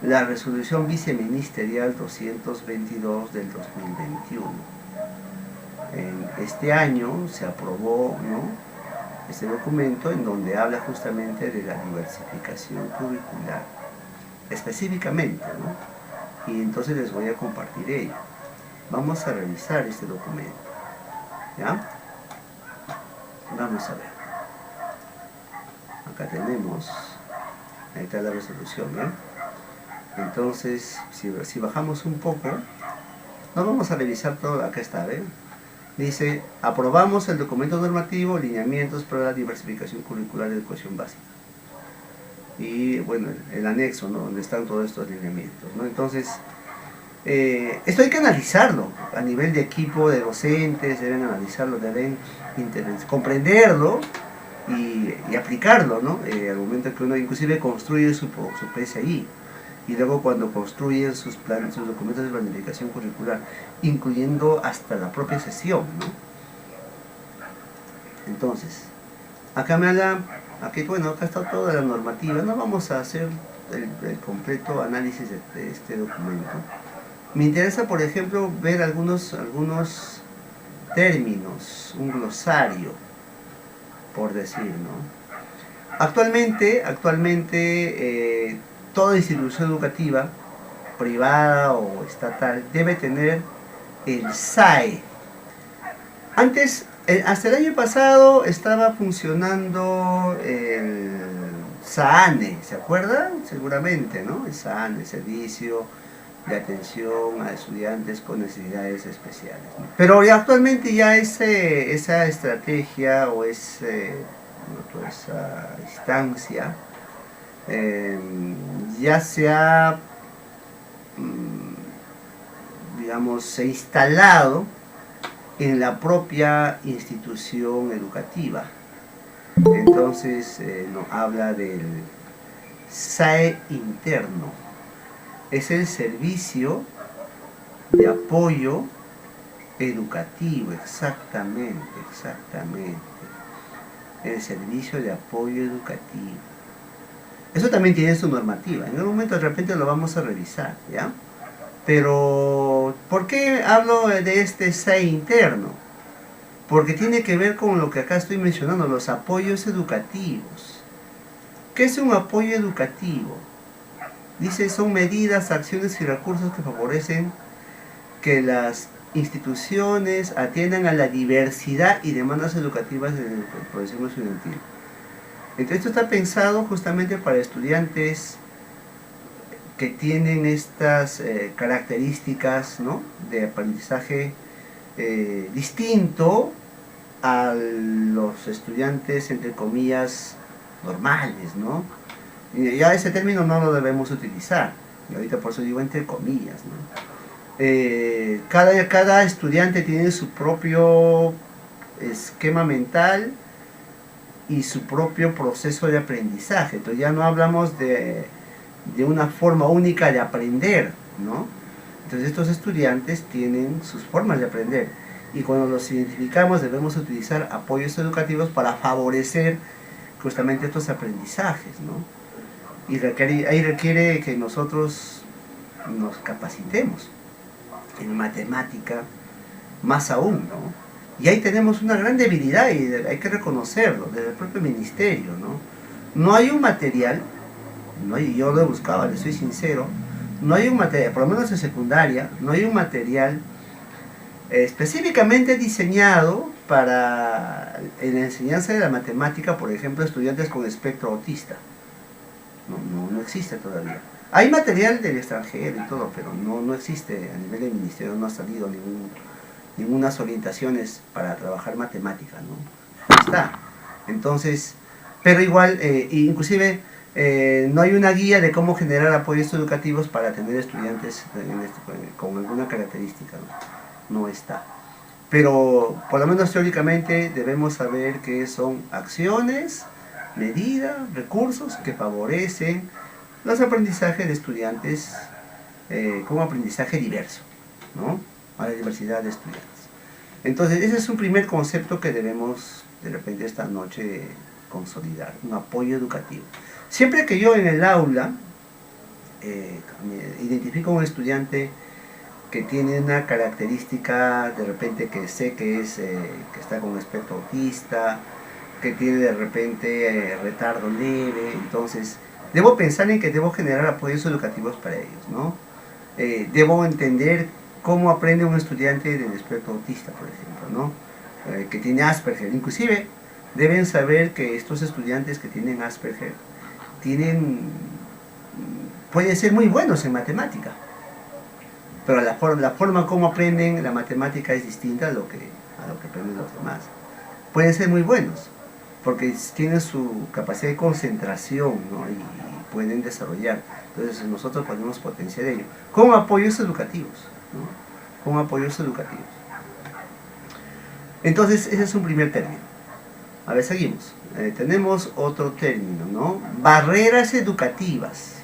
la resolución viceministerial 222 del 2021. En este año se aprobó, ¿no?, este documento en donde habla justamente de la diversificación curricular, específicamente, ¿no? Y entonces les voy a compartir ello. Vamos a revisar este documento, ¿ya? Vamos a ver. Acá tenemos, ahí está la resolución, ¿ya? Entonces, si bajamos un poco, no vamos a revisar todo, acá está, ¿ven? Dice, aprobamos el documento normativo, lineamientos para la diversificación curricular de educación básica. Y bueno, el anexo, ¿no?, donde están todos estos lineamientos, ¿no? Entonces, esto hay que analizarlo a nivel de equipo de docentes, deben analizarlo, deben comprenderlo y aplicarlo, ¿no? Al momento que uno inclusive construye su PCI, y luego cuando construyen sus planes, sus documentos de planificación curricular, incluyendo hasta la propia sesión, ¿no? Entonces, acá me habla, aquí, bueno, acá está toda la normativa, no vamos a hacer el completo análisis de este documento. Me interesa, por ejemplo, ver algunos términos, un glosario, por decir, ¿no? Actualmente, toda institución educativa, privada o estatal, debe tener el SAE. Antes, hasta el año pasado, estaba funcionando el SAANE, ¿se acuerdan? Seguramente, ¿no? El SAANE, Servicio de Atención a Estudiantes con Necesidades Especiales, ¿no? Pero actualmente ya esa estrategia o esa instancia ya se ha, digamos, se ha instalado en la propia institución educativa. Entonces nos habla del SAE interno. Es el servicio de apoyo educativo, exactamente. El servicio de apoyo educativo. Eso también tiene su normativa. En algún momento de repente lo vamos a revisar, ¿ya? Pero, ¿por qué hablo de este SAE interno? Porque tiene que ver con lo que acá estoy mencionando, los apoyos educativos. ¿Qué es un apoyo educativo? Dice, son medidas, acciones y recursos que favorecen que las instituciones atiendan a la diversidad y demandas educativas del profesorado estudiantil. Entonces, esto está pensado justamente para estudiantes que tienen estas características, ¿no?, de aprendizaje distinto a los estudiantes, entre comillas, normales, ¿no? Y ya ese término no lo debemos utilizar, y ahorita por eso digo entre comillas, ¿no? Cada estudiante tiene su propio esquema mental y su propio proceso de aprendizaje. Entonces ya no hablamos de una forma única de aprender, ¿no? Entonces estos estudiantes tienen sus formas de aprender, y cuando los identificamos debemos utilizar apoyos educativos para favorecer justamente estos aprendizajes, ¿no? Y ahí requiere que nosotros nos capacitemos en matemática, más aún, ¿no? Y ahí tenemos una gran debilidad y hay que reconocerlo desde el propio ministerio, ¿no? No hay un material, yo lo he buscado, les soy sincero, no hay un material, por lo menos en secundaria, no hay un material específicamente diseñado para en la enseñanza de la matemática, por ejemplo, estudiantes con espectro autista. No existe todavía. Hay material del extranjero y todo, pero no existe a nivel del ministerio, no ha salido ningunas orientaciones para trabajar matemática, ¿no? No está. Entonces, pero igual, inclusive no hay una guía de cómo generar apoyos educativos para tener estudiantes con alguna característica, no está. Pero por lo menos teóricamente debemos saber que son acciones, medidas, recursos que favorecen los aprendizajes de estudiantes con aprendizaje diverso, ¿no?, a la diversidad de estudiantes. Entonces ese es un primer concepto que debemos de repente esta noche consolidar, un apoyo educativo. Siempre que yo en el aula identifico a un estudiante que tiene una característica de repente que sé que es que está con un espectro autista, que tiene de repente retardo leve, entonces debo pensar en que debo generar apoyos educativos para ellos, ¿no? Debo entender cómo aprende un estudiante del espectro autista, por ejemplo, ¿no? Que tiene Asperger. Inclusive deben saber que estos estudiantes que tienen Asperger pueden ser muy buenos en matemática, pero la forma como aprenden la matemática es distinta a lo que aprenden los demás. Pueden ser muy buenos, porque tienen su capacidad de concentración, ¿no? y pueden desarrollar. Entonces nosotros podemos potenciar ello con apoyos educativos, ¿no? Con apoyos educativos. Entonces ese es un primer término. A ver, seguimos. Tenemos otro término, ¿no? Barreras educativas.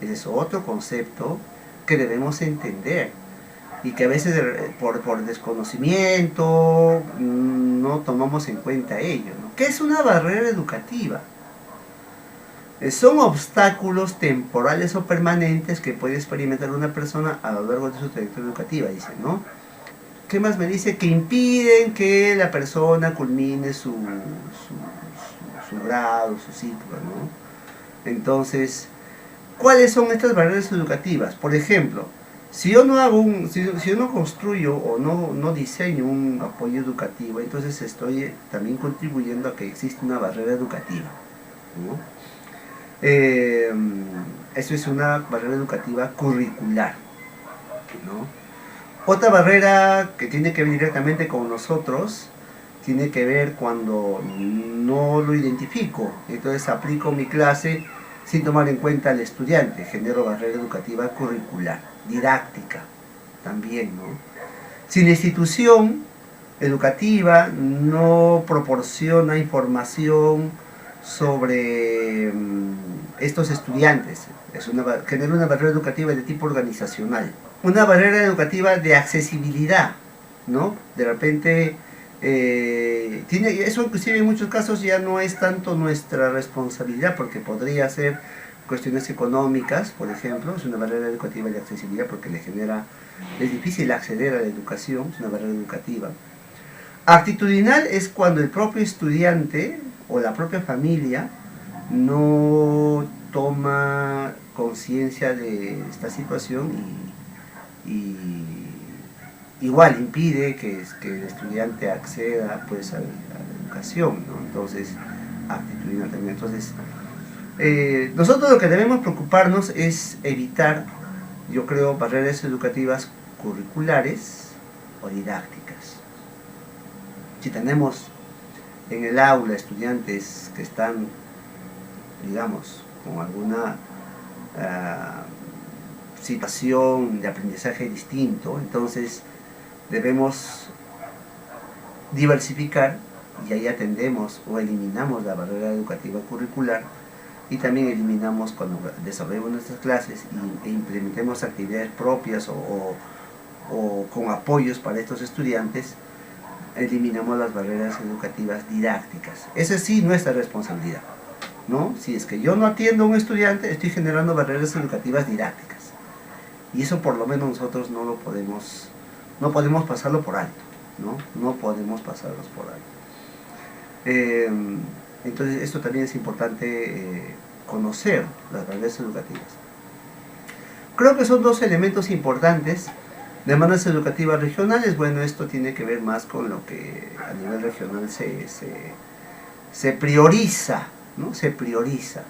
Ese es otro concepto que debemos entender y que a veces por desconocimiento no tomamos en cuenta ello, ¿no? ¿Qué es una barrera educativa? Son obstáculos temporales o permanentes que puede experimentar una persona a lo largo de su trayectoria educativa, dice, ¿no? ¿Qué más me dice? Que impiden que la persona culmine su grado, su ciclo, ¿no? Entonces, ¿cuáles son estas barreras educativas? Por ejemplo, si yo no hago si yo no construyo o no diseño un apoyo educativo, entonces estoy también contribuyendo a que exista una barrera educativa, ¿no? Eso es una barrera educativa curricular, ¿no? Otra barrera que tiene que ver directamente con nosotros tiene que ver cuando no lo identifico, entonces aplico mi clase sin tomar en cuenta al estudiante, genero barrera educativa curricular, didáctica también, ¿no? Si la institución educativa no proporciona información sobre estos estudiantes, genera una barrera educativa de tipo organizacional, una barrera educativa de accesibilidad, ¿no? De repente eso inclusive en muchos casos ya no es tanto nuestra responsabilidad, porque podría ser cuestiones económicas, por ejemplo, es una barrera educativa de accesibilidad porque es difícil acceder a la educación, es una barrera educativa. Actitudinal es cuando el propio estudiante o la propia familia no toma conciencia de esta situación y igual impide que el estudiante acceda pues a la educación, ¿no? Entonces, actitudinal también. Entonces, nosotros lo que debemos preocuparnos es evitar, yo creo, barreras educativas curriculares o didácticas. Si tenemos en el aula estudiantes que están, digamos, con alguna situación de aprendizaje distinto, entonces debemos diversificar y ahí atendemos o eliminamos la barrera educativa curricular, y también eliminamos, cuando desarrollemos nuestras clases e implementemos actividades propias o con apoyos para estos estudiantes, eliminamos las barreras educativas didácticas. Esa es sí nuestra responsabilidad, ¿no? Si es que yo no atiendo a un estudiante, estoy generando barreras educativas didácticas, y eso por lo menos nosotros no podemos pasarlo por alto, ¿no? No podemos pasarlos por alto. Entonces esto también es importante conocer las barreras educativas. Creo que son dos elementos importantes. Demandas educativas regionales, bueno, esto tiene que ver más con lo que a nivel regional se prioriza, ¿no? Se prioriza.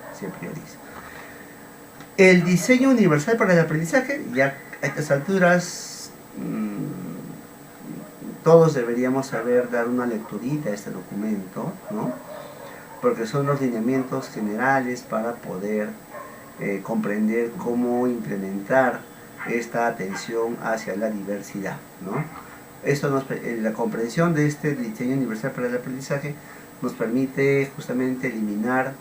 El diseño universal para el aprendizaje, ya a estas alturas todos deberíamos saber dar una lecturita a este documento, ¿no? Porque son los lineamientos generales para poder comprender cómo implementar esta atención hacia la diversidad, ¿no? La comprensión de este diseño universal para el aprendizaje nos permite justamente eliminar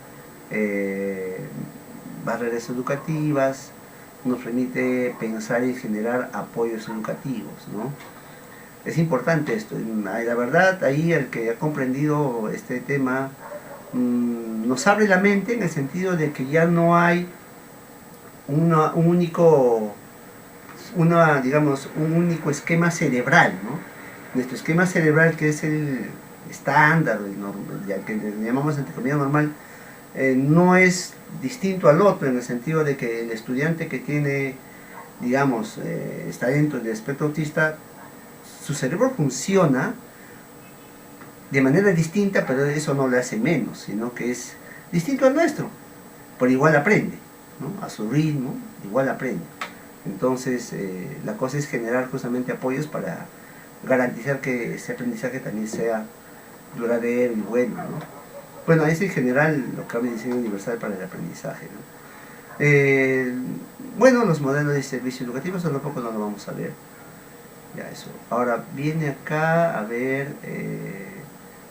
barreras educativas, nos permite pensar y generar apoyos educativos, ¿no? Es importante esto. La verdad, ahí el que ha comprendido este tema nos abre la mente en el sentido de que ya no hay un único, digamos, un único esquema cerebral, ¿no? Nuestro esquema cerebral, que es el estándar, el que le llamamos entre comillas normal, no es distinto al otro, en el sentido de que el estudiante que tiene, digamos, está dentro del espectro autista, su cerebro funciona de manera distinta, pero eso no le hace menos, sino que es distinto al nuestro, pero igual aprende, ¿no? A su ritmo, igual aprende. Entonces, la cosa es generar justamente apoyos para garantizar que ese aprendizaje también sea duradero y bueno, ¿no? Bueno, es en general lo que habla el diseño universal para el aprendizaje, ¿no? Bueno, los modelos de servicio educativo, eso tampoco no lo vamos a ver. Ya eso. Ahora viene acá a ver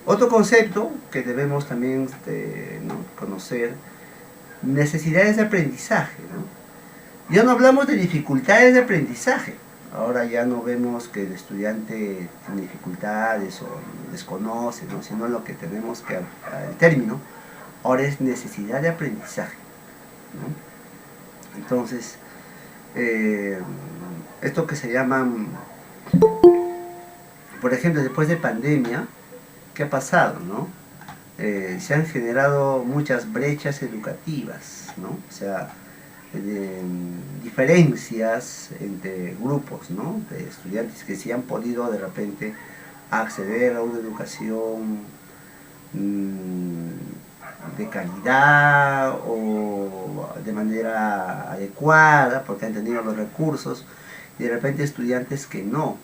otro concepto que debemos también ¿no? conocer, necesidades de aprendizaje, ¿no? Ya no hablamos de dificultades de aprendizaje. Ahora ya no vemos que el estudiante tiene dificultades o desconoce, ¿no? Sino lo que tenemos que, el término, ahora es necesidad de aprendizaje, ¿no? Entonces, esto que se llaman, por ejemplo, después de pandemia, ¿qué ha pasado, no? Se han generado muchas brechas educativas, ¿no? O sea, diferencias entre grupos, ¿no? De estudiantes que sí han podido de repente acceder a una educación de calidad o de manera adecuada porque han tenido los recursos, y de repente estudiantes que no.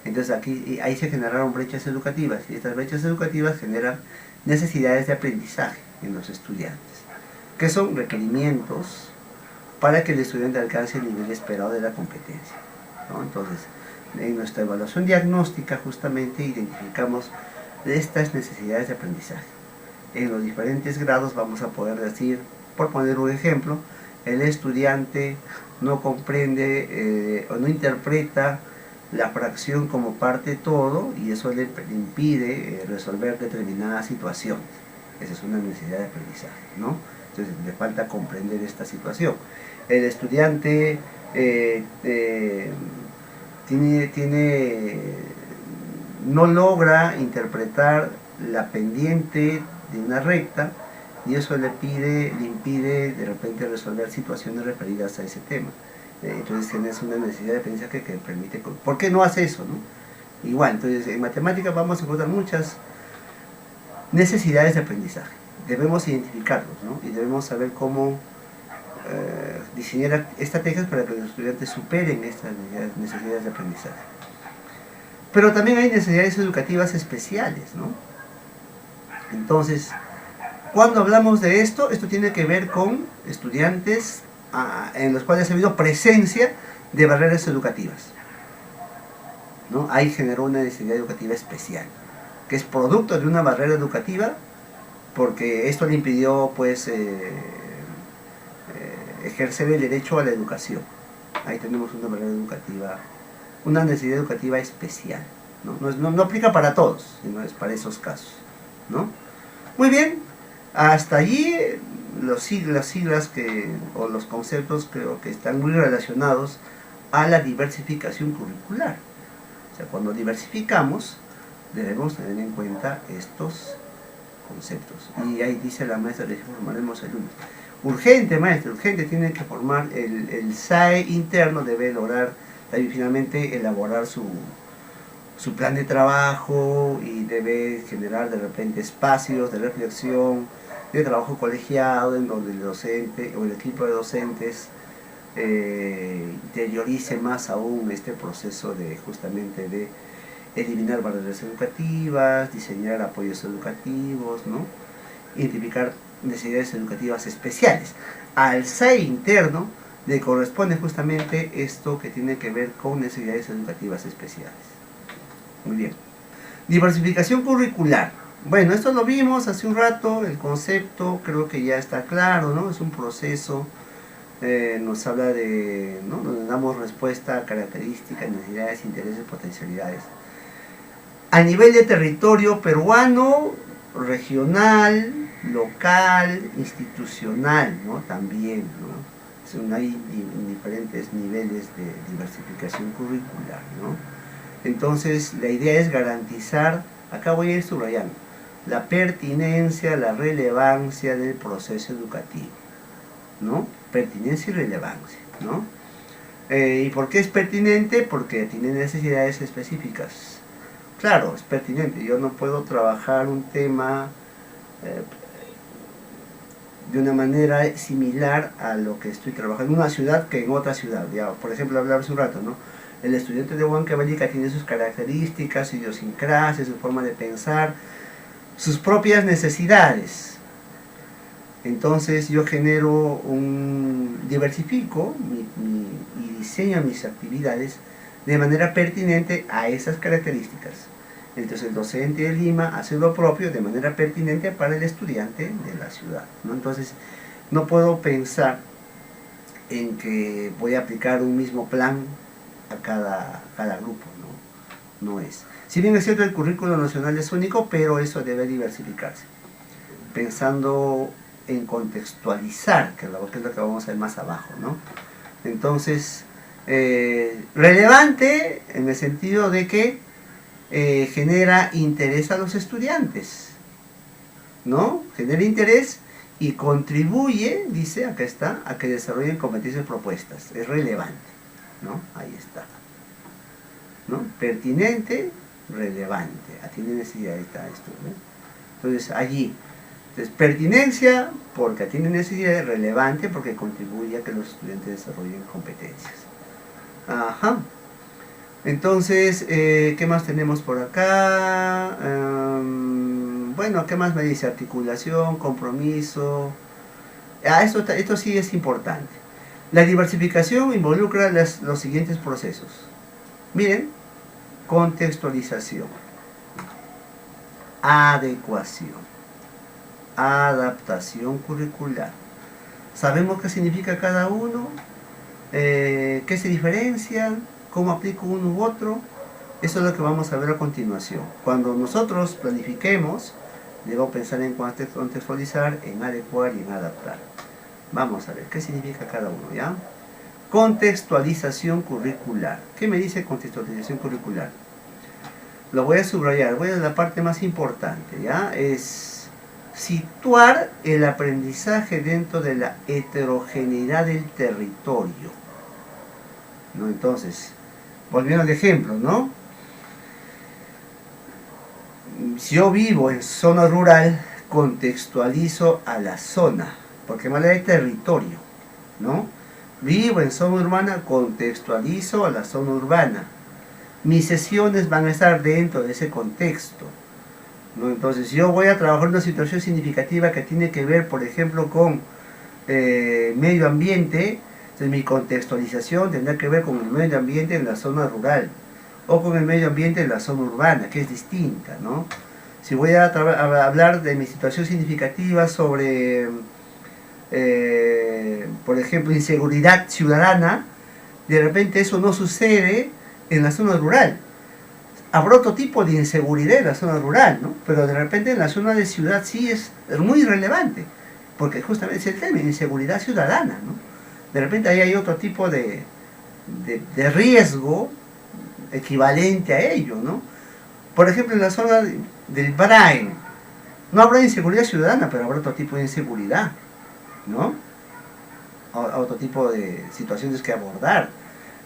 Entonces ahí se generaron brechas educativas, y estas brechas educativas generan necesidades de aprendizaje en los estudiantes, que son requerimientos para que el estudiante alcance el nivel esperado de la competencia, ¿no? Entonces, en nuestra evaluación diagnóstica justamente identificamos estas necesidades de aprendizaje. En los diferentes grados vamos a poder decir, por poner un ejemplo, el estudiante no comprende o no interpreta la fracción como parte de todo, y eso le impide resolver determinadas situaciones. Esa es una necesidad de aprendizaje, ¿no? Entonces le falta comprender esta situación. El estudiante no logra interpretar la pendiente de una recta, y eso le impide de repente resolver situaciones referidas a ese tema. Entonces tienes una necesidad de aprendizaje que permite... ¿Por qué no hace eso, no? Igual, entonces en matemáticas vamos a encontrar muchas necesidades de aprendizaje. Debemos identificarlos, ¿no? Y debemos saber cómo diseñar estrategias para que los estudiantes superen estas necesidades de aprendizaje. Pero también hay necesidades educativas especiales, ¿no? Entonces, cuando hablamos de esto, esto tiene que ver con estudiantes en los cuales ha habido presencia de barreras educativas, ¿no? Ahí generó una necesidad educativa especial, que es producto de una barrera educativa, porque esto le impidió, pues, ejercer el derecho a la educación. Ahí tenemos una barrera educativa, una necesidad educativa especial, ¿no? No aplica para todos, sino es para esos casos, ¿no? Muy bien, hasta allí las siglas o los conceptos creo que están muy relacionados a la diversificación curricular. O sea, cuando diversificamos debemos tener en cuenta estos conceptos. Y ahí dice la maestra, le formaremos alumnos. Urgente, maestra, urgente, tiene que formar el SAE interno, debe lograr finalmente elaborar su plan de trabajo, y debe generar de repente espacios de reflexión, de trabajo colegiado, en donde el docente o el equipo de docentes interiorice más aún este proceso de justamente de eliminar barreras educativas, diseñar apoyos educativos, ¿no? Identificar necesidades educativas especiales. Al SAE interno le corresponde justamente esto que tiene que ver con necesidades educativas especiales. Muy bien. Diversificación curricular. Bueno, esto lo vimos hace un rato, el concepto creo que ya está claro, ¿no? Es un proceso, nos habla de, ¿no? Donde damos respuesta a características, necesidades, intereses, potencialidades. A nivel de territorio peruano, regional, local, institucional, ¿no? También, ¿no? Hay diferentes niveles de diversificación curricular, ¿no? Entonces, la idea es garantizar, acá voy a ir subrayando, la pertinencia, la relevancia del proceso educativo, ¿no? Pertinencia y relevancia, ¿no? ¿Y por qué es pertinente? Porque tiene necesidades específicas. Claro, es pertinente. Yo no puedo trabajar un tema de una manera similar a lo que estoy trabajando en una ciudad que en otra ciudad. Ya, por ejemplo, hablaba hace un rato, ¿no? El estudiante de Huancavelica tiene sus características, su idiosincrasia, su forma de pensar, sus propias necesidades. Entonces yo diversifico y diseño mis actividades de manera pertinente a esas características. Entonces el docente de Lima hace lo propio de manera pertinente para el estudiante de la ciudad, ¿no? Entonces no puedo pensar en que voy a aplicar un mismo plan a cada grupo, ¿no? No es. Si bien es cierto, el currículo nacional es único, pero eso debe diversificarse, pensando en contextualizar, que es lo que vamos a ver más abajo, ¿no? Entonces, relevante en el sentido de que genera interés a los estudiantes, ¿no? Genera interés y contribuye, dice, acá está, a que desarrollen competencias propuestas. Es relevante, ¿no? Ahí está, ¿no? Pertinente, relevante. Atiende necesidad, ahí está esto, ¿no? Entonces, allí. Entonces, pertinencia, porque atiende necesidad, relevante, porque contribuye a que los estudiantes desarrollen competencias. Ajá. Entonces, ¿qué más tenemos por acá? Bueno, ¿qué más me dice? Articulación, compromiso. Esto sí es importante. La diversificación involucra los siguientes procesos. Miren, contextualización, adecuación, adaptación curricular. ¿Sabemos qué significa cada uno? ¿Qué se diferencian? ¿Cómo aplico uno u otro? Eso es lo que vamos a ver a continuación. Cuando nosotros planifiquemos, debemos pensar en contextualizar, en adecuar y en adaptar. Vamos a ver qué significa cada uno, ¿ya? Contextualización curricular. ¿Qué me dice contextualización curricular? Lo voy a subrayar, voy a la parte más importante, ¿ya? Es situar el aprendizaje dentro de la heterogeneidad del territorio, ¿no? Entonces, volviendo al ejemplo, ¿no? Si yo vivo en zona rural, contextualizo a la zona, porque me habla de territorio, ¿no? Vivo en zona urbana, contextualizo a la zona urbana. Mis sesiones van a estar dentro de ese contexto, ¿no? Entonces, yo voy a trabajar una situación significativa que tiene que ver, por ejemplo, con medio ambiente. Entonces, mi contextualización tendrá que ver con el medio ambiente en la zona rural o con el medio ambiente en la zona urbana, que es distinta, ¿no? Si voy a hablar de mi situación significativa sobre, por ejemplo, inseguridad ciudadana, de repente eso no sucede en la zona rural. Habrá otro tipo de inseguridad en la zona rural, ¿no? Pero de repente en la zona de ciudad sí es muy relevante, porque justamente es el término, inseguridad ciudadana, ¿no? De repente ahí hay otro tipo de riesgo equivalente a ello, ¿no? Por ejemplo, en la zona del Brain no habrá inseguridad ciudadana, pero habrá otro tipo de inseguridad, ¿no? Otro tipo de situaciones que abordar.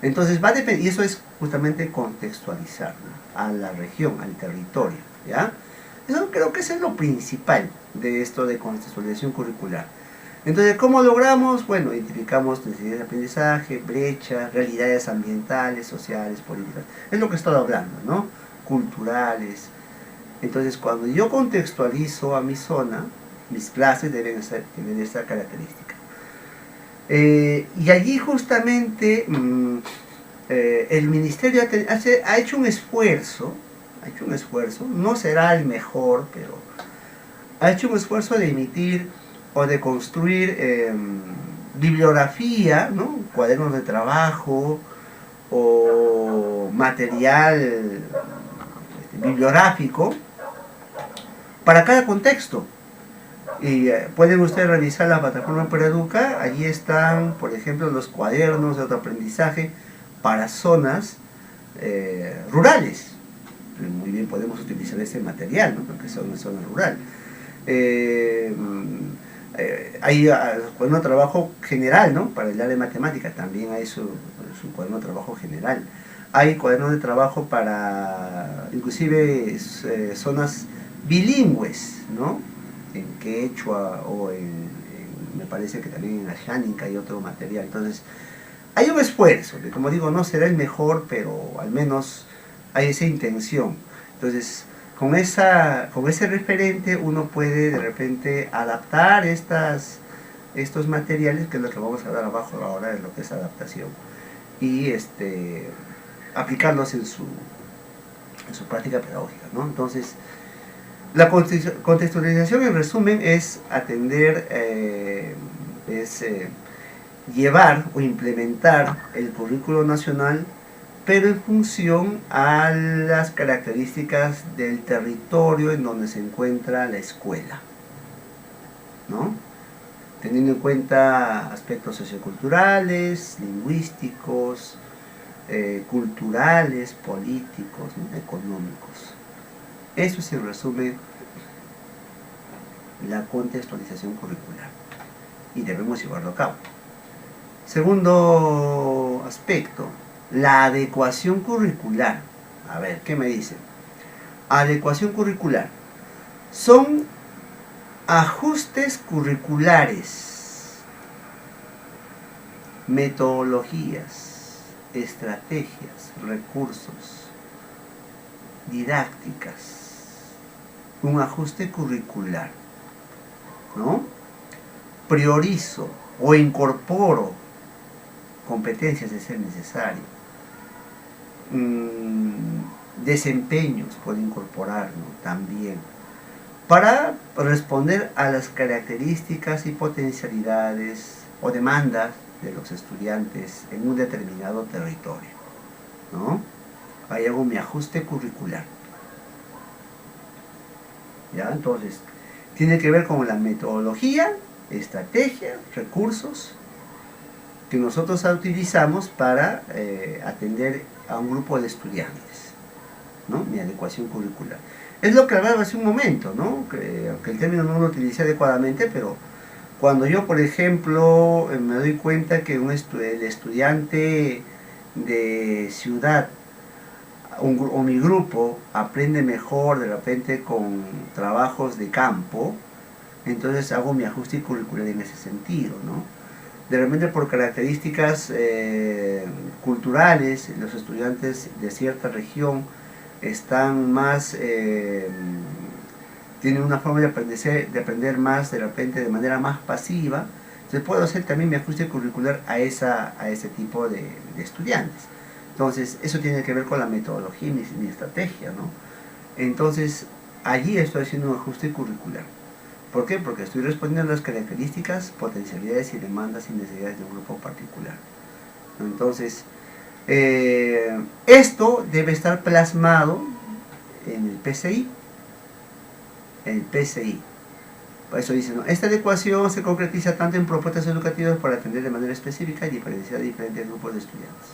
Entonces va a depender, y eso es justamente contextualizar, ¿no?, a la región, al territorio, ¿ya? Eso creo que es lo principal de esto de contextualización curricular. Entonces, ¿cómo logramos? Bueno, identificamos necesidades de aprendizaje, brechas, realidades ambientales, sociales, políticas. Es lo que he estado hablando, ¿no? Culturales. Entonces, cuando yo contextualizo a mi zona, mis clases deben tener esta característica. Y allí justamente el ministerio ha hecho un esfuerzo, no será el mejor, pero ha hecho un esfuerzo de emitir o de construir bibliografía, ¿no?, cuadernos de trabajo o material bibliográfico para cada contexto. Y pueden ustedes revisar la plataforma Pereduca, allí están, por ejemplo, los cuadernos de autoaprendizaje para zonas rurales. Muy bien podemos utilizar ese material, ¿no? Porque son una zona rural. Hay cuaderno de trabajo general, ¿no? Para el área de matemática también hay su cuaderno de trabajo general. Hay cuadernos de trabajo para inclusive zonas bilingües, ¿no? En quechua o me parece que también en Asháninca hay otro material. Entonces hay un esfuerzo, que como digo, no será el mejor, pero al menos hay esa intención. Entonces con ese referente uno puede de repente adaptar estos materiales, que es lo que vamos a dar abajo ahora, de lo que es adaptación, y aplicarlos en su práctica pedagógica, ¿no? Entonces, la contextualización, en resumen, es atender, llevar o implementar el currículo nacional, pero en función a las características del territorio en donde se encuentra la escuela, ¿no? Teniendo en cuenta aspectos socioculturales, lingüísticos, culturales, políticos, ¿no? Económicos. Eso es, en resumen, la contextualización curricular, y debemos llevarlo a cabo. Segundo aspecto, la adecuación curricular. A ver, ¿qué me dicen? Adecuación curricular. Son ajustes curriculares, metodologías, estrategias, recursos, didácticas. Un ajuste curricular, ¿no? Priorizo o incorporo competencias de ser necesario. Desempeños puedo incorporar, ¿no? También, para responder a las características y potencialidades o demandas de los estudiantes en un determinado territorio, ¿no? Ahí hago mi ajuste curricular. ¿Ya? Entonces, tiene que ver con la metodología, estrategia, recursos que nosotros utilizamos para atender a un grupo de estudiantes, ¿no? Mi adecuación curricular. Es lo que hablaba hace un momento, ¿no? Aunque el término no lo utilicé adecuadamente, pero cuando yo, por ejemplo, me doy cuenta que el estudiante de ciudad o mi grupo aprende mejor de repente con trabajos de campo, entonces hago mi ajuste curricular en ese sentido, ¿no? De repente, por características culturales, los estudiantes de cierta región están más, tienen una forma de aprender más de repente de manera más pasiva. Entonces puedo hacer también mi ajuste curricular a ese tipo de estudiantes. Entonces eso tiene que ver con la metodología y mi estrategia, ¿no? Entonces allí estoy haciendo un ajuste curricular. ¿Por qué? Porque estoy respondiendo a las características, potencialidades y demandas y necesidades de un grupo particular. Entonces, esto debe estar plasmado en el PCI. En el PCI. Por eso dice, ¿no? Esta adecuación se concretiza tanto en propuestas educativas para atender de manera específica y diferenciar a diferentes grupos de estudiantes.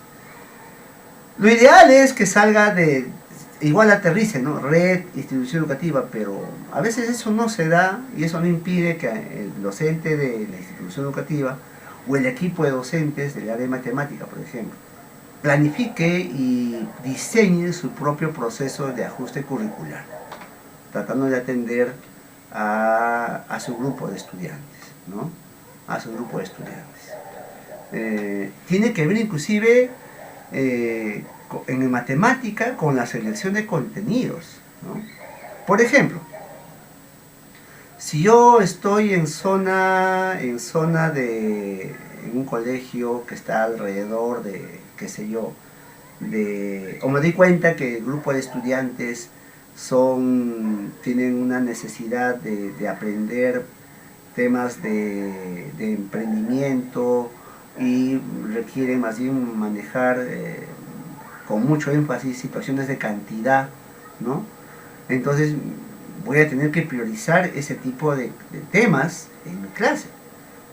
Lo ideal es que salga igual aterrice, ¿no? Red, institución educativa, pero a veces eso no se da y eso no impide que el docente de la institución educativa o el equipo de docentes del área de matemática, por ejemplo, planifique y diseñe su propio proceso de ajuste curricular, tratando de atender a su grupo de estudiantes, ¿no? A su grupo de estudiantes. Tiene que ver inclusive en matemática con la selección de contenidos, ¿no? Por ejemplo, si yo estoy en un colegio que está alrededor de, qué sé yo, o me doy cuenta que el grupo de estudiantes tienen una necesidad de aprender temas de emprendimiento y requieren más bien manejar con mucho énfasis situaciones de cantidad, ¿no? Entonces voy a tener que priorizar ese tipo de temas en mi clase,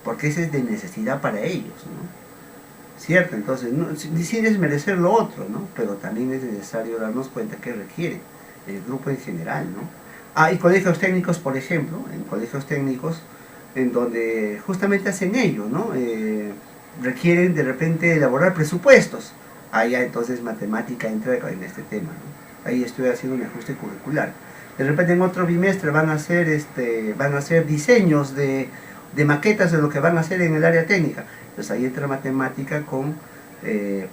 porque ese es de necesidad para ellos, ¿no? ¿Cierto? Entonces, no, sin desmerecer lo otro, ¿no? Pero también es necesario darnos cuenta que requiere el grupo en general, ¿no? Ah, y colegios técnicos, por ejemplo, en colegios técnicos, en donde justamente hacen ello, ¿no? Requieren de repente elaborar presupuestos. Ahí ya entonces matemática entra en este tema, ¿no? Ahí estoy haciendo un ajuste curricular. De repente en otro bimestre van a hacer diseños de maquetas de lo que van a hacer en el área técnica. Entonces ahí entra matemática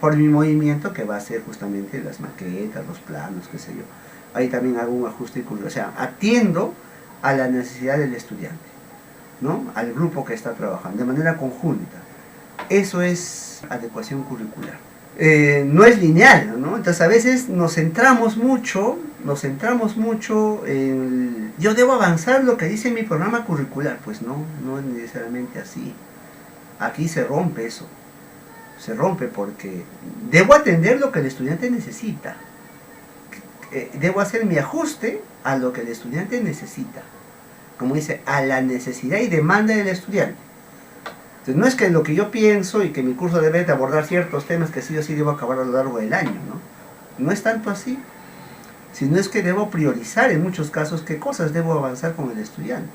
por mi movimiento, que va a ser justamente las maquetas, los planos, qué sé yo. Ahí también hago un ajuste curricular, o sea, atiendo a la necesidad del estudiante, ¿no? Al grupo que está trabajando, de manera conjunta. Eso es adecuación curricular. No es lineal, ¿no? Entonces a veces nos centramos mucho en yo debo avanzar lo que dice mi programa curricular. Pues no, no es necesariamente así. Aquí se rompe eso. Se rompe porque debo atender lo que el estudiante necesita. Debo hacer mi ajuste a lo que el estudiante necesita. Como dice, a la necesidad y demanda del estudiante. Entonces, no es que lo que yo pienso y que mi curso debe de abordar ciertos temas que sí o sí debo acabar a lo largo del año, ¿no? No es tanto así, sino es que debo priorizar en muchos casos qué cosas debo avanzar con el estudiante.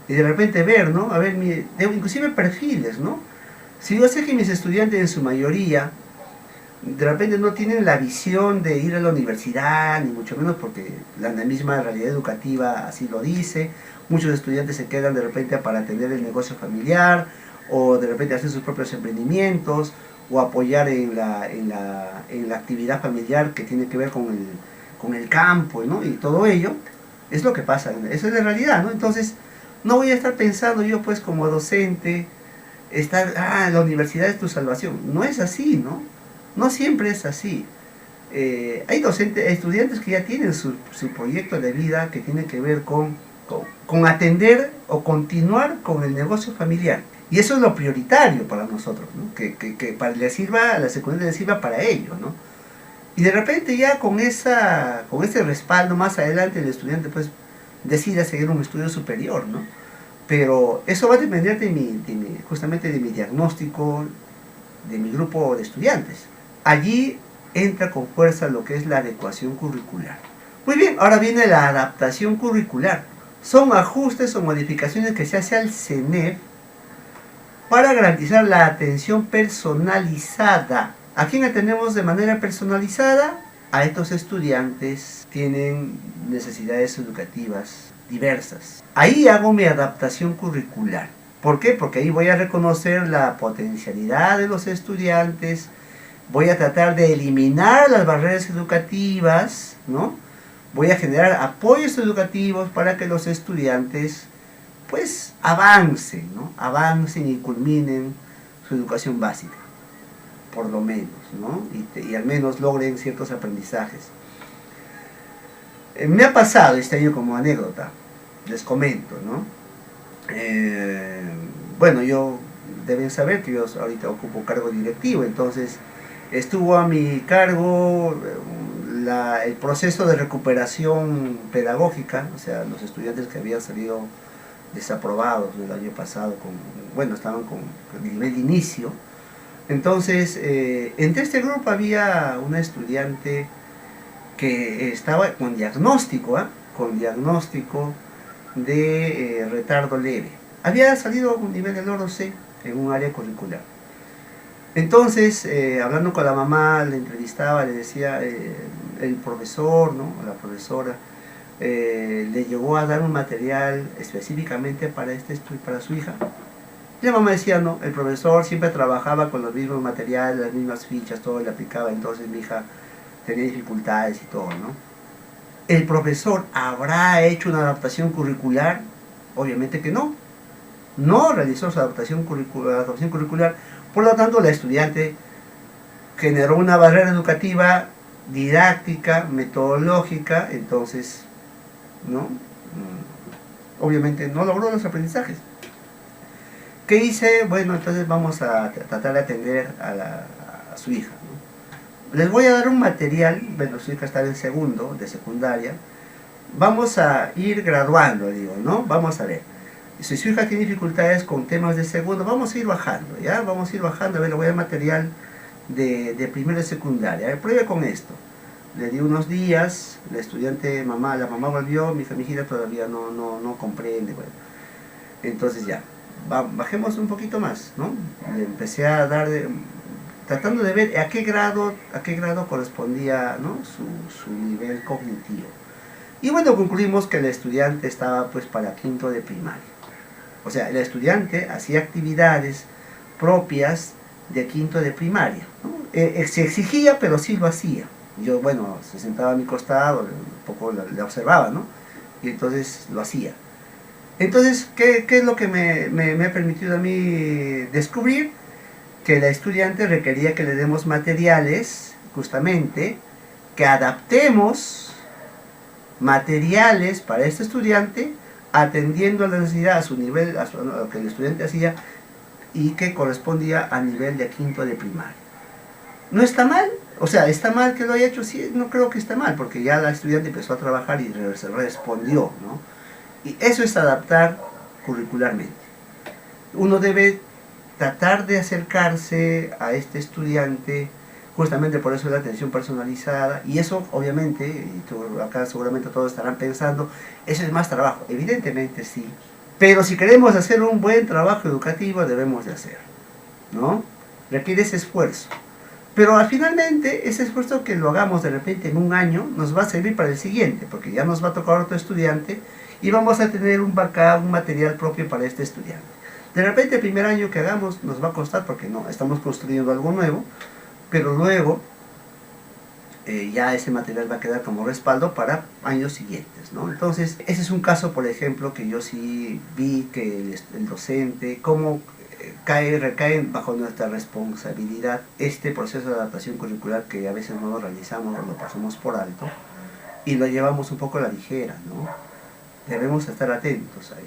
Y de repente ver, ¿no? A ver, inclusive perfiles, ¿no? Si yo sé que mis estudiantes en su mayoría de repente no tienen la visión de ir a la universidad, ni mucho menos porque la misma realidad educativa así lo dice. Muchos estudiantes se quedan de repente para atender el negocio familiar, o de repente hacer sus propios emprendimientos, o apoyar en la actividad familiar que tiene que ver con el campo, ¿no? Y todo ello es lo que pasa, eso es la realidad, ¿no? Entonces, no voy a estar pensando yo pues como docente, la universidad es tu salvación. No es así, ¿no? No siempre es así. Hay estudiantes que ya tienen su proyecto de vida que tiene que ver con atender o continuar con el negocio familiar. Y eso es lo prioritario para nosotros, ¿no? Que para a la secundaria le sirva para ello, ¿no? Y de repente ya con ese respaldo más adelante el estudiante pues decida seguir un estudio superior, ¿no? Pero eso va a depender justamente de mi diagnóstico, de mi grupo de estudiantes. Allí entra con fuerza lo que es la adecuación curricular. Muy bien, ahora viene la adaptación curricular. Son ajustes o modificaciones que se hace al CENEP para garantizar la atención personalizada. ¿A quién atendemos de manera personalizada? A estos estudiantes tienen necesidades educativas diversas. Ahí hago mi adaptación curricular. ¿Por qué? Porque ahí voy a reconocer la potencialidad de los estudiantes, voy a tratar de eliminar las barreras educativas, ¿no? Voy a generar apoyos educativos para que los estudiantes pues avancen, ¿no? Avancen y culminen su educación básica, por lo menos, ¿no? Y al menos logren ciertos aprendizajes. Me ha pasado este año como anécdota, les comento, ¿no? Bueno, deben saber que yo ahorita ocupo cargo directivo, entonces estuvo a mi cargo el proceso de recuperación pedagógica, o sea, los estudiantes que habían salido desaprobados el año pasado, estaban con el nivel de inicio. Entonces, entre este grupo había una estudiante que estaba con diagnóstico de retardo leve. Había salido con un nivel de logro C en un área curricular. Entonces, hablando con la mamá, le entrevistaba, le decía, el profesor, ¿no? La profesora, le llegó a dar un material específicamente para para su hija. Y la mamá decía, no, el profesor siempre trabajaba con los mismos materiales, las mismas fichas, todo le aplicaba, entonces mi hija tenía dificultades y todo, ¿no? ¿El profesor habrá hecho una adaptación curricular? Obviamente que no. No realizó su adaptación curricular, por lo tanto la estudiante generó una barrera educativa, didáctica, metodológica, entonces, ¿no? Obviamente no logró los aprendizajes. ¿Qué hice? Bueno, entonces vamos a tratar de atender a su hija, ¿no? Les voy a dar un material, bueno, su hija estaba en segundo, de secundaria, vamos a ir graduando, digo, ¿no? Vamos a ver. Si su hija tiene dificultades con temas de segundo, vamos a ir bajando, ¿ya? Vamos a ir bajando, a ver, le voy a dar material de primero y secundaria. A ver, pruebe con esto. Le di unos días, la estudiante, la mamá volvió, mi hija todavía no comprende, bueno. Entonces ya, bajemos un poquito más, ¿no? Le empecé a dar, tratando de ver a qué grado correspondía, ¿no? su nivel cognitivo. Y bueno, concluimos que el estudiante estaba pues para quinto de primaria. O sea, el estudiante hacía actividades propias de quinto de primaria, ¿no? Se exigía, pero sí lo hacía. Yo, bueno, se sentaba a mi costado, un poco le observaba, ¿no? Y entonces lo hacía. Entonces, ¿qué es lo que me ha permitido a mí descubrir? Que la estudiante requería que le demos materiales, justamente, que adaptemos materiales para este estudiante, atendiendo a la necesidad, a su nivel, a lo que el estudiante hacía, y que correspondía a nivel de quinto de primaria. ¿No está mal? O sea, ¿está mal que lo haya hecho? Sí, no creo que está mal, porque ya la estudiante empezó a trabajar y respondió, ¿no? Y eso es adaptar curricularmente. Uno debe tratar de acercarse a este estudiante, justamente por eso la atención personalizada, y eso obviamente, y acá seguramente todos estarán pensando, eso es más trabajo, evidentemente sí, pero si queremos hacer un buen trabajo educativo debemos de hacerlo, ¿no? Requiere ese esfuerzo, pero finalmente ese esfuerzo que lo hagamos de repente en un año nos va a servir para el siguiente, porque ya nos va a tocar otro estudiante y vamos a tener un material propio para este estudiante. De repente el primer año que hagamos nos va a costar porque no, estamos construyendo algo nuevo, pero luego ya ese material va a quedar como respaldo para años siguientes, ¿no? Entonces, ese es un caso, por ejemplo, que yo sí vi que el docente, cómo recae bajo nuestra responsabilidad este proceso de adaptación curricular que a veces no lo realizamos o lo pasamos por alto y lo llevamos un poco a la ligera, ¿no? Debemos estar atentos ahí.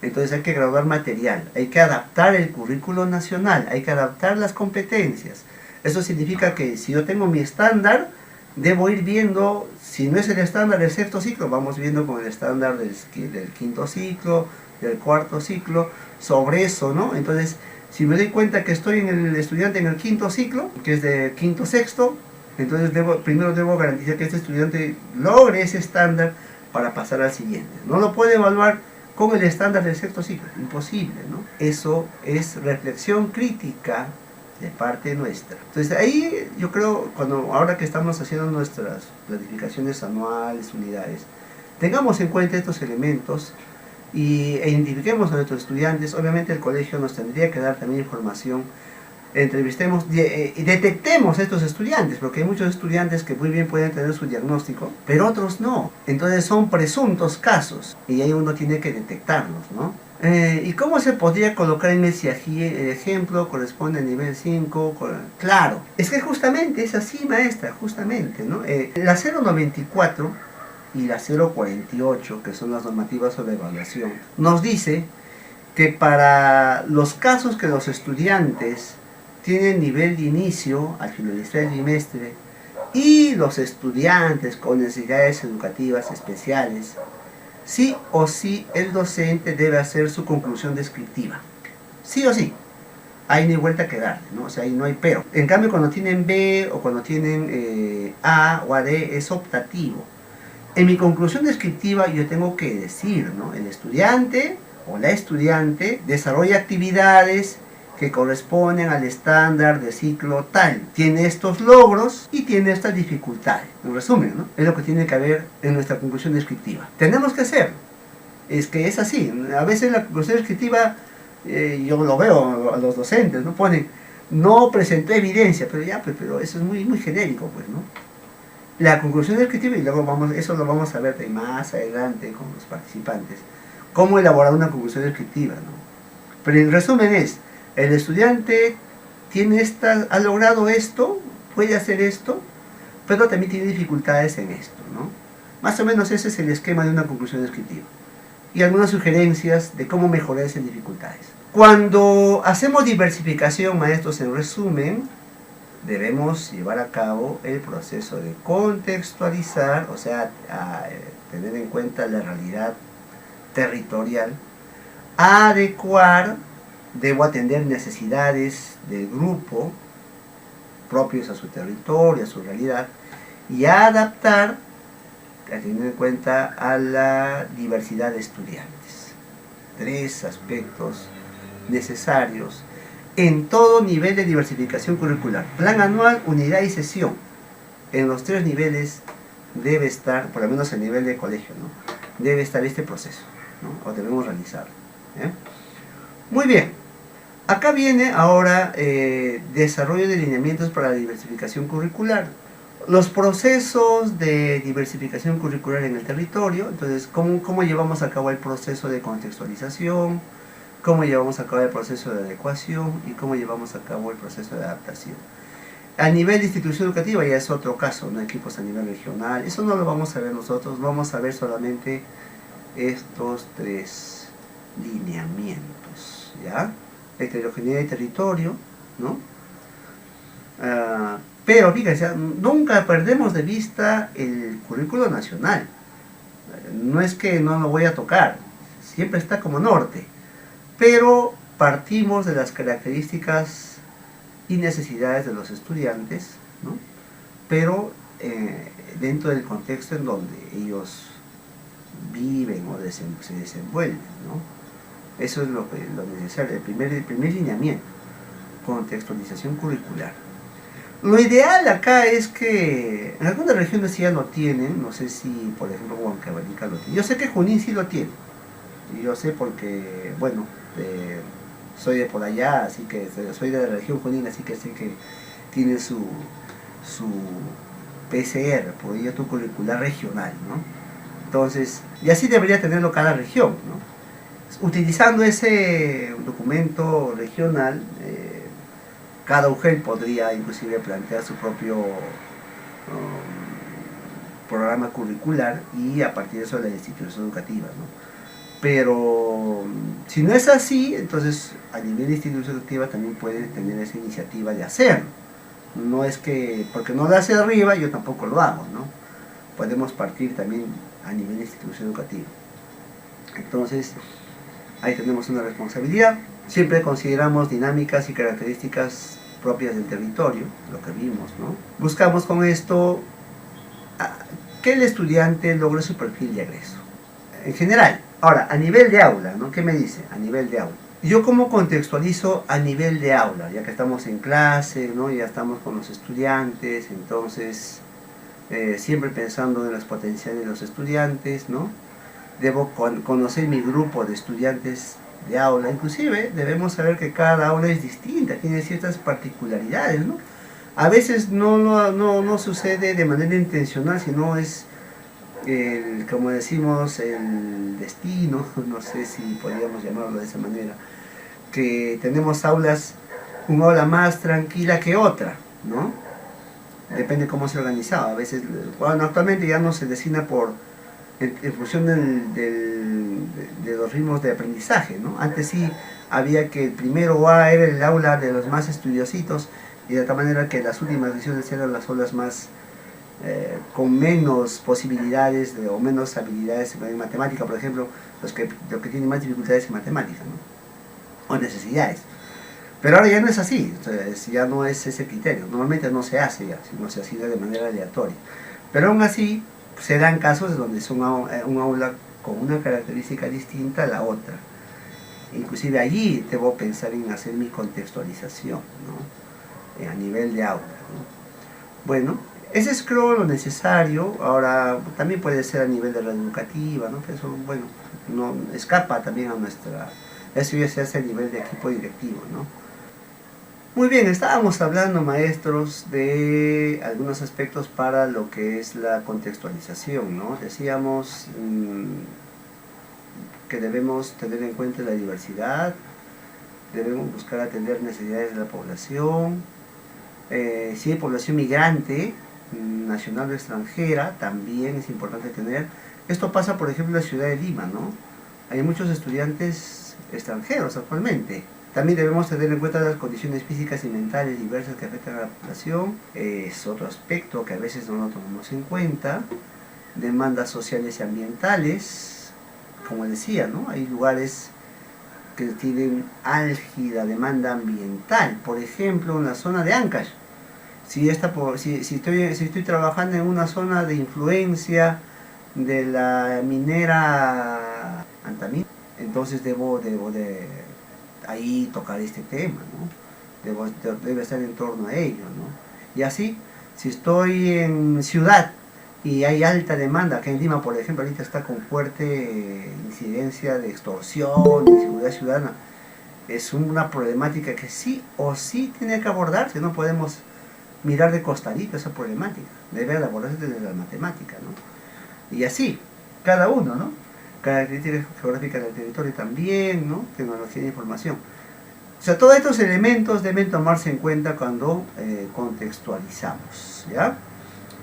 Entonces hay que graduar material, hay que adaptar el currículo nacional, hay que adaptar las competencias. Eso significa que si yo tengo mi estándar, debo ir viendo, si no es el estándar del sexto ciclo, vamos viendo con el estándar del quinto ciclo, del cuarto ciclo, sobre eso, ¿no? Entonces, si me doy cuenta que estoy en el estudiante en el quinto ciclo, que es de quinto sexto, entonces primero debo garantizar que este estudiante logre ese estándar para pasar al siguiente. No lo puede evaluar con el estándar del sexto ciclo, imposible, ¿no? Eso es reflexión crítica de parte nuestra. Entonces ahí yo creo, ahora que estamos haciendo nuestras planificaciones anuales, unidades, tengamos en cuenta estos elementos e identifiquemos a nuestros estudiantes. Obviamente el colegio nos tendría que dar también información, entrevistemos y detectemos a estos estudiantes, porque hay muchos estudiantes que muy bien pueden tener su diagnóstico, pero otros no. Entonces son presuntos casos y ahí uno tiene que detectarlos, ¿no? ¿Y cómo se podría colocar en ese ejemplo? Corresponde al nivel 5. Claro, es que justamente es así, maestra, justamente, ¿no? La 094 y la 048, que son las normativas sobre evaluación, nos dice que para los casos que los estudiantes tienen nivel de inicio al finalizar el trimestre y los estudiantes con necesidades educativas especiales, sí o sí el docente debe hacer su conclusión descriptiva. Sí o sí. Hay ni vuelta que darle, ¿no? O sea, ahí no hay pero. En cambio, cuando tienen B o cuando tienen A o AD es optativo. En mi conclusión descriptiva yo tengo que decir, ¿no? El estudiante o la estudiante desarrolla actividades que corresponden al estándar de ciclo tal. Tiene estos logros y tiene estas dificultades. En resumen, ¿no? Es lo que tiene que haber en nuestra conclusión descriptiva. Tenemos que hacerlo. Es que es así. A veces la conclusión descriptiva, yo lo veo a los docentes, ¿no? Ponen, no presentó evidencia, pero ya, pero eso es muy, muy genérico, pues, ¿no? La conclusión descriptiva, y luego eso lo vamos a ver de más adelante con los participantes, cómo elaborar una conclusión descriptiva, ¿no? Pero en resumen es, el estudiante ha logrado esto, puede hacer esto, pero también tiene dificultades en esto, ¿no? Más o menos ese es el esquema de una conclusión descriptiva. Y algunas sugerencias de cómo mejorar esas dificultades. Cuando hacemos diversificación, maestros, en resumen, debemos llevar a cabo el proceso de contextualizar, o sea, tener en cuenta la realidad territorial, adecuar, debo atender necesidades del grupo propios a su territorio, a su realidad, y adaptar, teniendo en cuenta a la diversidad de estudiantes. 3 aspectos necesarios en todo nivel de diversificación curricular. Plan anual, unidad y sesión. En los 3 niveles debe estar, por lo menos a nivel de colegio, ¿no? Debe estar este proceso, ¿no? O debemos realizarlo. Muy bien. Acá viene ahora desarrollo de lineamientos para la diversificación curricular. Los procesos de diversificación curricular en el territorio. Entonces, ¿cómo llevamos a cabo el proceso de contextualización? ¿Cómo llevamos a cabo el proceso de adecuación? ¿Y cómo llevamos a cabo el proceso de adaptación? A nivel de institución educativa ya es otro caso, ¿no? Equipos a nivel regional. Eso no lo vamos a ver nosotros, vamos a ver solamente estos 3 lineamientos, ¿ya? Heterogeneidad de territorio, ¿no? Pero fíjense, nunca perdemos de vista el currículo nacional. No es que no lo voy a tocar, siempre está como norte, pero partimos de las características y necesidades de los estudiantes, ¿no? Pero dentro del contexto en donde ellos viven o se desenvuelven, ¿no? Eso es lo necesario, el primer lineamiento, contextualización curricular. Lo ideal acá es que en algunas regiones sí ya lo tienen, no sé si por ejemplo Huancavelica lo tiene. Yo sé que Junín sí lo tiene, y yo sé porque, bueno, soy de por allá, así que soy de la región Junín, así que sé que tiene su PCR, proyecto curricular regional, ¿no? Entonces, y así debería tenerlo cada región, ¿no? Utilizando ese documento regional, cada UGEL podría inclusive plantear su propio programa curricular y a partir de eso la institución educativa, ¿no? Pero si no es así, entonces a nivel de institución educativa también puede tener esa iniciativa de hacerlo. No es que porque no lo hace arriba, yo tampoco lo hago, ¿no? Podemos partir también a nivel de institución educativa. Entonces, ahí tenemos una responsabilidad. Siempre consideramos dinámicas y características propias del territorio, lo que vimos, ¿no? Buscamos con esto que el estudiante logre su perfil de egreso. En general. Ahora, a nivel de aula, ¿no? ¿Qué me dice? A nivel de aula. Yo cómo contextualizo a nivel de aula, ya que estamos en clase, ¿no? Ya estamos con los estudiantes, entonces siempre pensando en las potencialidades de los estudiantes, ¿no? Debo conocer mi grupo de estudiantes de aula, inclusive debemos saber que cada aula es distinta, tiene ciertas particularidades, ¿no? A veces no sucede de manera intencional, sino es, como decimos, el destino, no sé si podríamos llamarlo de esa manera, que tenemos un aula más tranquila que otra, ¿no? Depende cómo se ha organizado. A veces, bueno, actualmente ya no se designa en función de los ritmos de aprendizaje, ¿no? Antes sí había que el primero A era el aula de los más estudiositos, y de tal manera que las últimas ediciones eran las aulas más con menos posibilidades o menos habilidades en matemática, por ejemplo, los que tienen más dificultades en matemática, ¿no? O necesidades. Pero ahora ya no es así, entonces ya no es ese criterio, normalmente no se hace ya, sino se hacía de manera aleatoria. Pero aún así se dan casos donde es un aula con una característica distinta a la otra. Inclusive allí debo pensar en hacer mi contextualización, ¿no? A nivel de aula, ¿no? Bueno, ese es creo lo necesario. Ahora también puede ser a nivel de red educativa, ¿no? Pero eso, bueno, no escapa también a nuestra... Eso ya se hace a nivel de equipo directivo, ¿no? Muy bien, estábamos hablando, maestros, de algunos aspectos para lo que es la contextualización, ¿no? Decíamos que debemos tener en cuenta la diversidad, debemos buscar atender necesidades de la población. Si hay población migrante, nacional o extranjera, también es importante tener. Esto pasa, por ejemplo, en la ciudad de Lima, ¿no? Hay muchos estudiantes extranjeros actualmente. También debemos tener en cuenta las condiciones físicas y mentales diversas que afectan a la población. Es otro aspecto que a veces no lo tomamos en cuenta. demandas sociales y ambientales, como decía, ¿no? Hay lugares que tienen álgida demanda ambiental, por ejemplo en la zona de Ancash. Si estoy trabajando en una zona de influencia de la minera Antamina, entonces debo de ahí tocar este tema, ¿no? Debe estar en torno a ello, ¿no? Y así, si estoy en ciudad y hay alta demanda, que en Lima, por ejemplo, ahorita está con fuerte incidencia de extorsión, de inseguridad ciudadana, es una problemática que sí o sí tiene que abordarse, no podemos mirar de costadito esa problemática, debe abordarse desde la matemática, ¿no? Y así, cada uno, ¿no? Características geográficas del territorio también, ¿no? Tecnología de información. O sea, todos estos elementos deben tomarse en cuenta cuando contextualizamos, ¿ya?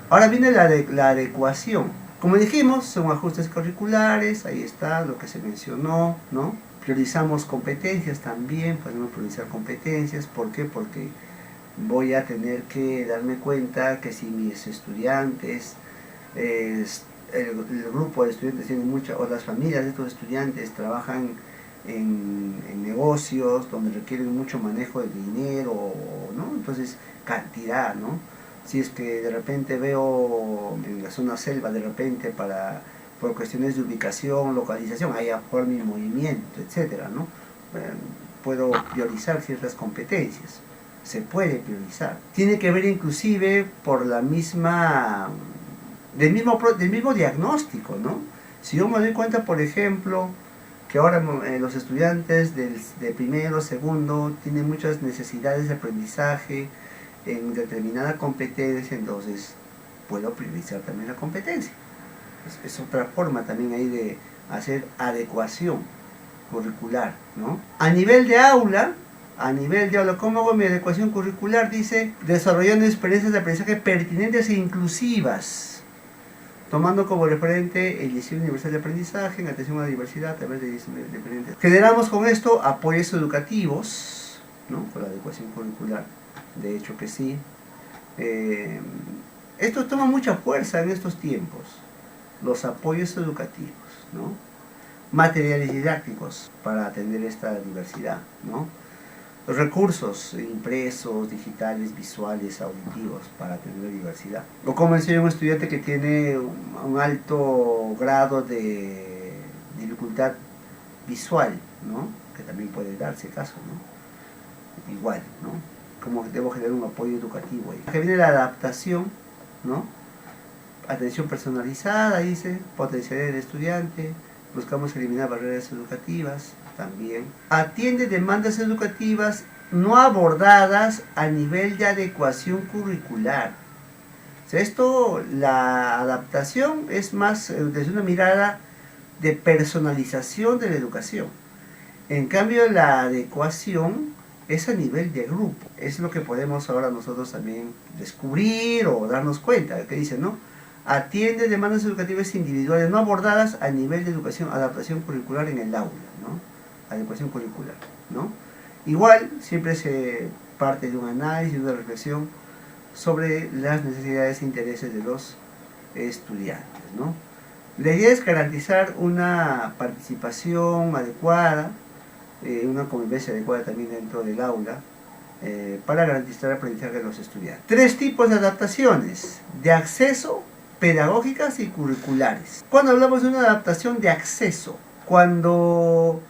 Ahora viene la adecuación. Como dijimos, son ajustes curriculares, ahí está lo que se mencionó, ¿no? Priorizamos competencias también, podemos priorizar competencias, ¿por qué? Porque voy a tener que darme cuenta que si mis estudiantes, el grupo de estudiantes tiene o las familias de estos estudiantes trabajan en negocios donde requieren mucho manejo de dinero, ¿no? Entonces, cantidad, ¿no? Si es que de repente veo en la zona selva, de repente por cuestiones de ubicación, localización, hay forma y movimiento, etcétera, ¿no? Puedo priorizar ciertas competencias. Se puede priorizar. Tiene que ver inclusive por del mismo diagnóstico, ¿no? Si yo me doy cuenta, por ejemplo, que ahora los estudiantes de primero, segundo, tienen muchas necesidades de aprendizaje en determinada competencia, entonces puedo priorizar también la competencia. Es otra forma también ahí de hacer adecuación curricular, ¿no? A nivel de aula, ¿cómo hago mi adecuación curricular? Dice, desarrollando experiencias de aprendizaje pertinentes e inclusivas, tomando como referente el Diseño Universal de Aprendizaje en atención a la diversidad a través de diseños diferentes. Generamos con esto apoyos educativos, ¿no? Con la adecuación curricular, de hecho que sí. Esto toma mucha fuerza en estos tiempos, los apoyos educativos, ¿no? Materiales didácticos para atender esta diversidad, ¿no? Los recursos impresos, digitales, visuales, auditivos para atender diversidad. O como enseña un estudiante que tiene un alto grado de dificultad visual, ¿no? Que también puede darse caso, ¿no? Igual, ¿no? Como debo generar un apoyo educativo ahí. Que viene la adaptación, ¿no? Atención personalizada, dice, potenciar el estudiante, buscamos eliminar barreras educativas, también. Atiende demandas educativas no abordadas a nivel de adecuación curricular. O sea, la adaptación es más desde una mirada de personalización de la educación. En cambio, la adecuación es a nivel de grupo. Es lo que podemos ahora nosotros también descubrir o darnos cuenta, que dice, ¿no? Atiende demandas educativas individuales no abordadas a nivel de educación, adaptación curricular en el aula, ¿no? Adecuación curricular, ¿no? Igual, siempre se parte de un análisis, de una reflexión sobre las necesidades e intereses de los estudiantes, ¿no? La idea es garantizar una participación adecuada, una convivencia adecuada también dentro del aula, para garantizar el aprendizaje de los estudiantes. 3 tipos de adaptaciones: de acceso, pedagógicas y curriculares. Cuando hablamos de una adaptación de acceso, cuando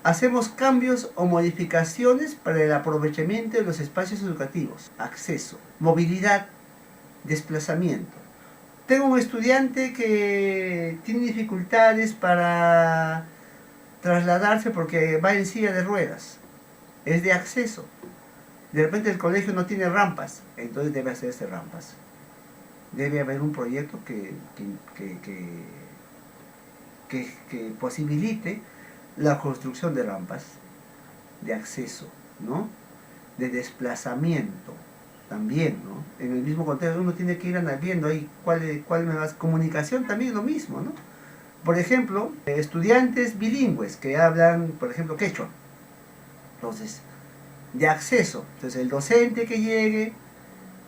hacemos cambios o modificaciones para el aprovechamiento de los espacios educativos, acceso, movilidad, desplazamiento. Tengo un estudiante que tiene dificultades para trasladarse porque va en silla de ruedas, es de acceso. De repente el colegio no tiene rampas, entonces debe hacerse rampas. Debe haber un proyecto que posibilite la construcción de rampas, de acceso, ¿no? De desplazamiento también, ¿no? En el mismo contexto uno tiene que ir viendo ahí cuál me va. Comunicación también lo mismo, ¿no? Por ejemplo, estudiantes bilingües que hablan, por ejemplo, quechua. Entonces, de acceso. Entonces, el docente que llegue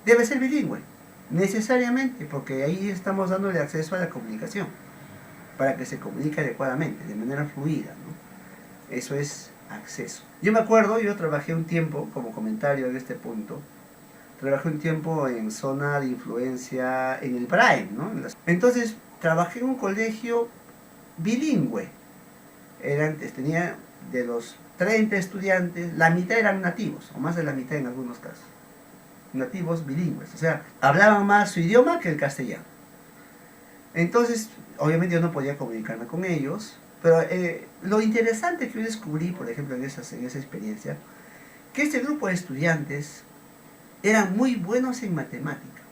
debe ser bilingüe. necesariamente, porque ahí estamos dándole acceso a la comunicación, para que se comunique adecuadamente, de manera fluida, ¿no? Eso es acceso. Yo me acuerdo, yo trabajé un tiempo, como comentario en este punto, trabajé un tiempo en zona de influencia en el Braille, ¿no? Entonces, trabajé en un colegio bilingüe. Tenía de los 30 estudiantes, la mitad eran nativos, o más de la mitad en algunos casos. Nativos bilingües, o sea, hablaban más su idioma que el castellano. Entonces, obviamente yo no podía comunicarme con ellos, pero lo interesante que yo descubrí, por ejemplo, en esa experiencia, que este grupo de estudiantes eran muy buenos en matemática.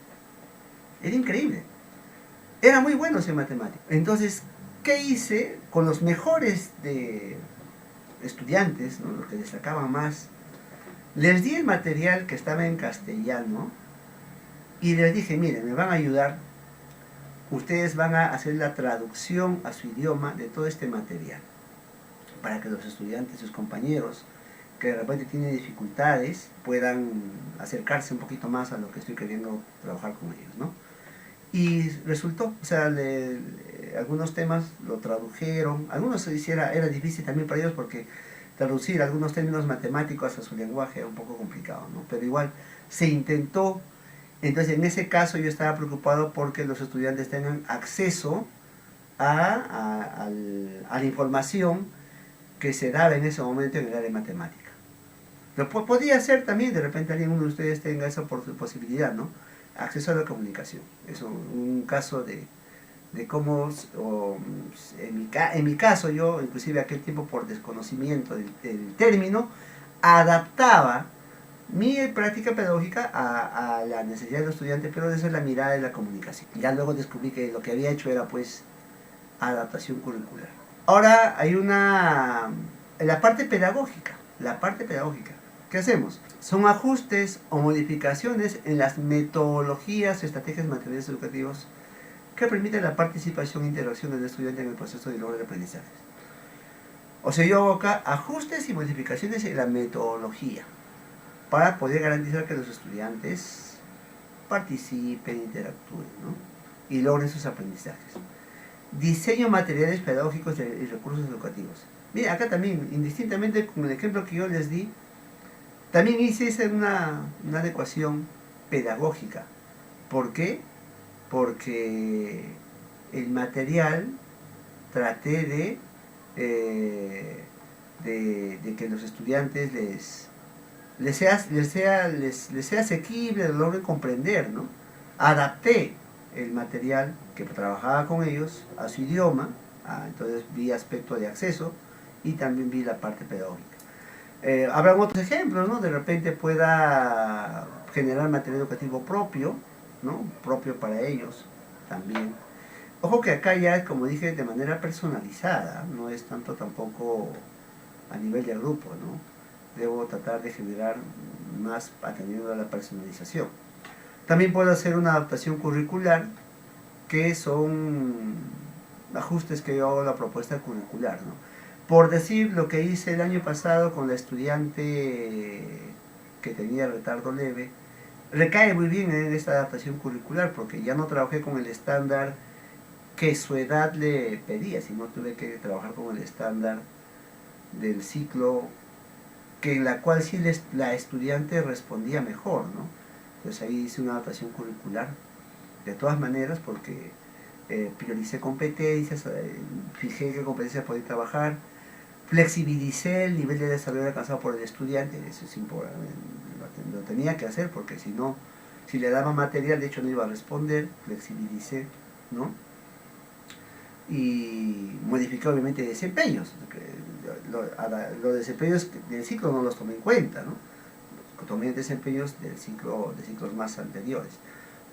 Era increíble. Eran muy buenos en matemática. Entonces, ¿qué hice? Con los mejores de estudiantes, ¿no? Los que destacaban más, les di el material que estaba en castellano y les dije, miren, me van a ayudar, ustedes van a hacer la traducción a su idioma de todo este material, para que los estudiantes, sus compañeros, que de repente tienen dificultades, puedan acercarse un poquito más a lo que estoy queriendo trabajar con ellos, ¿no? Y resultó, o sea, algunos temas lo tradujeron, algunos era difícil también para ellos porque traducir algunos términos matemáticos a su lenguaje era un poco complicado, ¿no? Pero igual se intentó. Entonces en ese caso yo estaba preocupado porque los estudiantes tengan acceso a la información que se daba en ese momento en el área de matemática. Pero podría ser también, de repente uno de ustedes tenga esa posibilidad, ¿no? Acceso a la comunicación. Es un caso de cómo, en mi caso yo, inclusive aquel tiempo por desconocimiento del término, adaptaba mi práctica pedagógica a la necesidad del estudiante, pero desde la mirada de la comunicación. Ya luego descubrí que lo que había hecho era pues adaptación curricular. Ahora hay la parte pedagógica, ¿qué hacemos? Son ajustes o modificaciones en las metodologías o estrategias materiales educativos que permiten la participación e interacción del estudiante en el proceso de logro de aprendizaje. O sea, yo hago acá ajustes y modificaciones en la metodología para poder garantizar que los estudiantes participen, interactúen, ¿no? Y logren sus aprendizajes. Diseño materiales pedagógicos y recursos educativos. Mira, acá también, indistintamente con el ejemplo que yo les di, también hice una adecuación pedagógica. ¿Por qué? Porque el material traté de que los estudiantes les sea asequible, lo logren comprender, ¿no? Adapté el material que trabajaba con ellos a su idioma, entonces vi aspecto de acceso y también vi la parte pedagógica. Habrá otros ejemplos, ¿no? De repente pueda generar material educativo propio, ¿no? Propio para ellos también. Ojo que acá ya, como dije, de manera personalizada, no es tanto tampoco a nivel de grupo, ¿no? Debo tratar de generar más atendiendo a la personalización. También puedo hacer una adaptación curricular, que son ajustes que yo hago a la propuesta curricular, ¿no? Por decir lo que hice el año pasado con la estudiante que tenía retardo leve, recae muy bien en esta adaptación curricular porque ya no trabajé con el estándar que su edad le pedía, sino tuve que trabajar con el estándar del ciclo en la cual sí la estudiante respondía mejor, ¿no? Entonces ahí hice una adaptación curricular, de todas maneras, porque prioricé competencias, fijé qué competencias podía trabajar, flexibilicé el nivel de desarrollo alcanzado por el estudiante, eso es importante, lo tenía que hacer, porque si no, si le daba material, de hecho no iba a responder, flexibilicé, ¿no? Y modifiqué obviamente desempeños. Los desempeños del ciclo no los tomé en cuenta, ¿no? Tomé desempeños de ciclos más anteriores.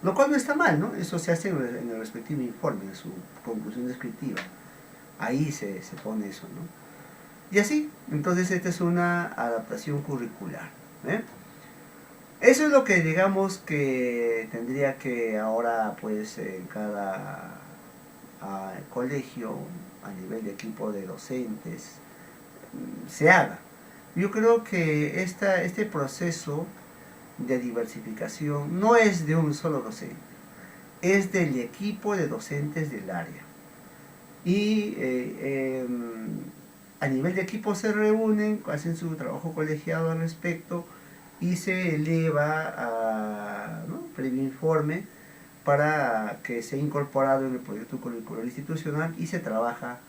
Lo cual no está mal, ¿no? Eso se hace en el respectivo informe, en su conclusión descriptiva. Ahí se pone eso, ¿no? Y así, entonces esta es una adaptación curricular. Eso es lo que digamos que tendría que ahora, pues, en cada colegio, a nivel de equipo de docentes, se haga. Yo creo que este proceso de diversificación no es de un solo docente, es del equipo de docentes del área. Y a nivel de equipo se reúnen, hacen su trabajo colegiado al respecto y se eleva a, ¿no?, previo informe para que sea incorporado en el proyecto curricular institucional y se trabaja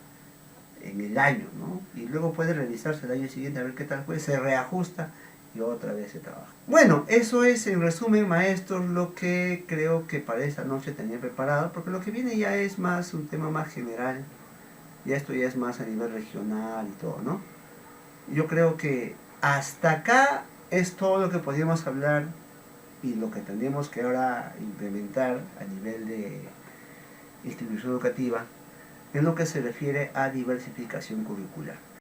en el año, ¿no? Y luego puede revisarse el año siguiente a ver qué tal fue, se reajusta y otra vez se trabaja. Bueno, eso es en resumen, maestros, lo que creo que para esta noche tenía preparado, porque lo que viene ya es más un tema más general, ya esto ya es más a nivel regional y todo, ¿no? Yo creo que hasta acá es todo lo que podíamos hablar y lo que tendríamos que ahora implementar a nivel de institución educativa en lo que se refiere a diversificación curricular.